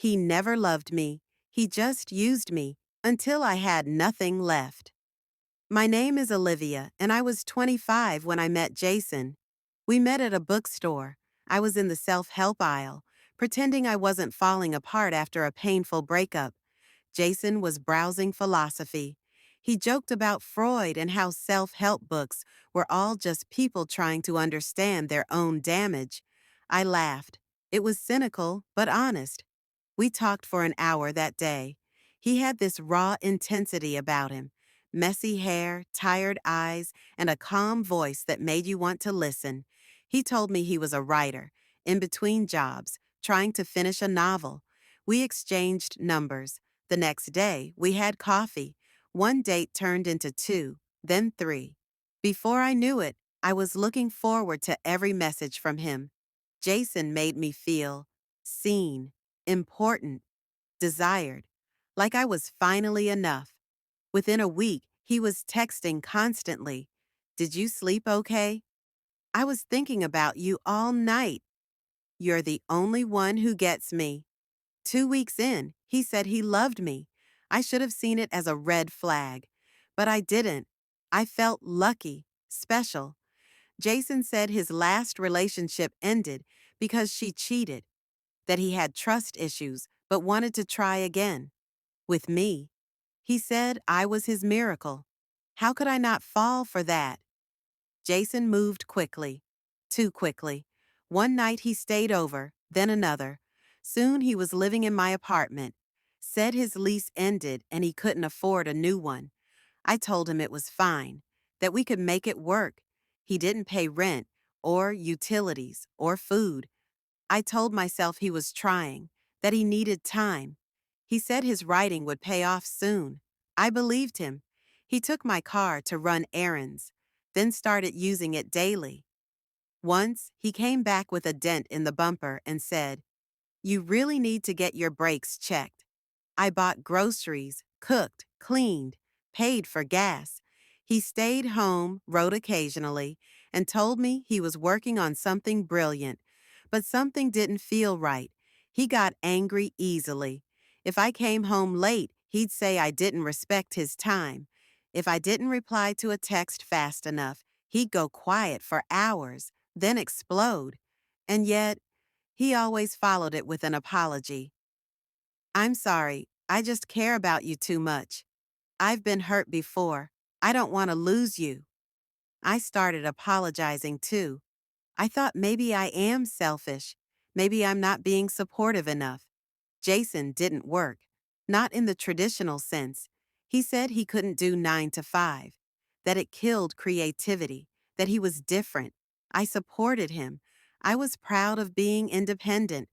He never loved me. He just used me until I had nothing left. My name is Olivia, and I was 25 when I met Jason. We met at a bookstore. I was in the self-help aisle, pretending I wasn't falling apart after a painful breakup. Jason was browsing philosophy. He joked about Freud and how self-help books were all just people trying to understand their own damage. I laughed. It was cynical, but honest. We talked for an hour that day. He had this raw intensity about him, messy hair, tired eyes, and a calm voice that made you want to listen. He told me he was a writer, in between jobs, trying to finish a novel. We exchanged numbers. The next day, we had coffee. One date turned into two, then three. Before I knew it, I was looking forward to every message from him. Jason made me feel seen, important, desired, like I was finally enough. Within a week, he was texting constantly. Did you sleep okay? I was thinking about you all night. You're the only one who gets me. 2 weeks in, he said he loved me. I should have seen it as a red flag. But I didn't. I felt lucky, special. Jason said his last relationship ended because she cheated, that he had trust issues but wanted to try again. With me. He said I was his miracle. How could I not fall for that? Jason moved quickly. Too quickly. One night he stayed over, then another. Soon he was living in my apartment. Said his lease ended and he couldn't afford a new one. I told him it was fine, that we could make it work. He didn't pay rent, or utilities, or food. I told myself he was trying, that he needed time. He said his writing would pay off soon. I believed him. He took my car to run errands, then started using it daily. Once, he came back with a dent in the bumper and said, "You really need to get your brakes checked." I bought groceries, cooked, cleaned, paid for gas. He stayed home, wrote occasionally, and told me he was working on something brilliant. But something didn't feel right. He got angry easily. If I came home late, he'd say I didn't respect his time. If I didn't reply to a text fast enough, he'd go quiet for hours, then explode. And yet, he always followed it with an apology. "I'm sorry, I just care about you too much. I've been hurt before. I don't want to lose you." I started apologizing too. I thought maybe I am selfish. Maybe I'm not being supportive enough. Jason didn't work. Not in the traditional sense. He said he couldn't do 9 to 5, that it killed creativity, that he was different. I supported him. I was proud of being independent,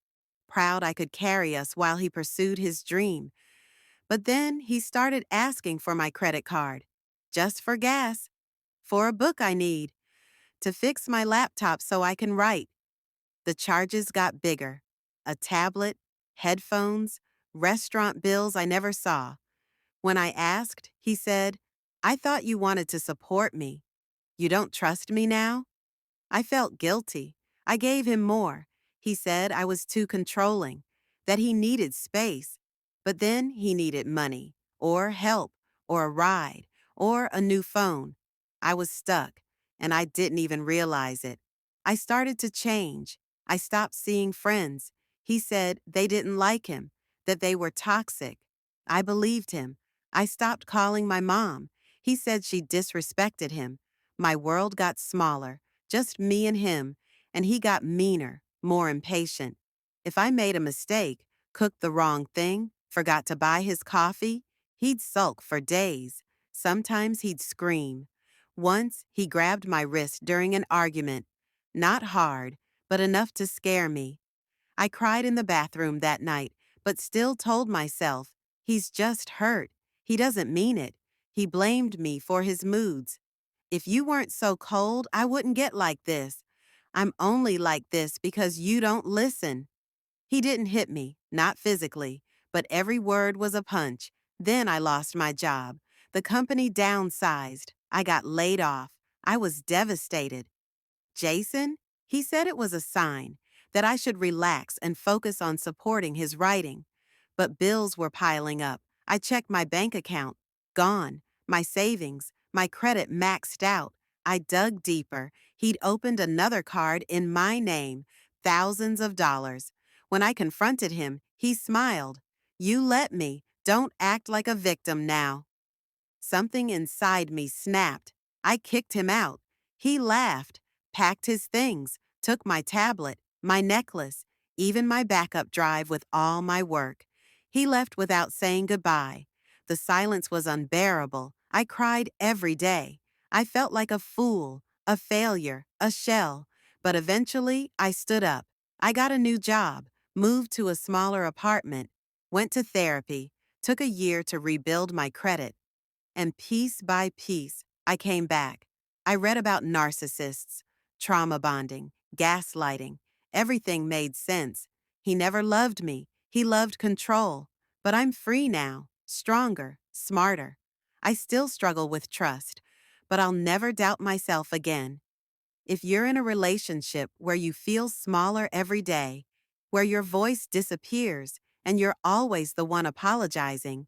proud I could carry us while he pursued his dream. But then he started asking for my credit card, just for gas, for a book I need, to fix my laptop so I can write. The charges got bigger. A tablet, headphones, restaurant bills I never saw. When I asked, he said, "I thought you wanted to support me. You don't trust me now?" I felt guilty. I gave him more. He said I was too controlling, that he needed space. But then he needed money, or help, or a ride, or a new phone. I was stuck, and I didn't even realize it. I started to change. I stopped seeing friends. He said they didn't like him, that they were toxic. I believed him. I stopped calling my mom. He said she disrespected him. My world got smaller, just me and him, and he got meaner, more impatient. If I made a mistake, cooked the wrong thing, forgot to buy his coffee, he'd sulk for days. Sometimes he'd scream. Once, he grabbed my wrist during an argument. Not hard, but enough to scare me. I cried in the bathroom that night, but still told myself, he's just hurt. He doesn't mean it. He blamed me for his moods. "If you weren't so cold, I wouldn't get like this. I'm only like this because you don't listen." He didn't hit me, not physically, but every word was a punch. Then I lost my job. The company downsized. I got laid off. I was devastated. Jason? He said it was a sign, that I should relax and focus on supporting his writing. But bills were piling up. I checked my bank account. Gone. My savings, my credit maxed out. I dug deeper. He'd opened another card in my name, thousands of dollars. When I confronted him, he smiled. You let me. Don't act like a victim now. Something inside me snapped. I kicked him out. He laughed, packed his things, took my tablet, my necklace, even my backup drive with all my work. He left without saying goodbye. The silence was unbearable. I cried every day. I felt like a fool, a failure, a shell. But eventually, I stood up. I got a new job, moved to a smaller apartment, went to therapy, took a year to rebuild my credit. And piece by piece, I came back. I read about narcissists, trauma bonding, gaslighting. Everything made sense. He never loved me. He loved control. But I'm free now, stronger, smarter. I still struggle with trust, but I'll never doubt myself again. If you're in a relationship where you feel smaller every day, where your voice disappears and you're always the one apologizing,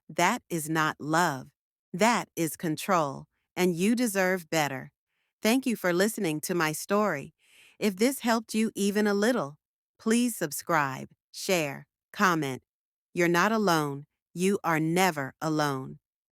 that is not love. That is control, and you deserve better. Thank you for listening to my story. If this helped you even a little, please subscribe, share, comment. You're not alone. You are never alone.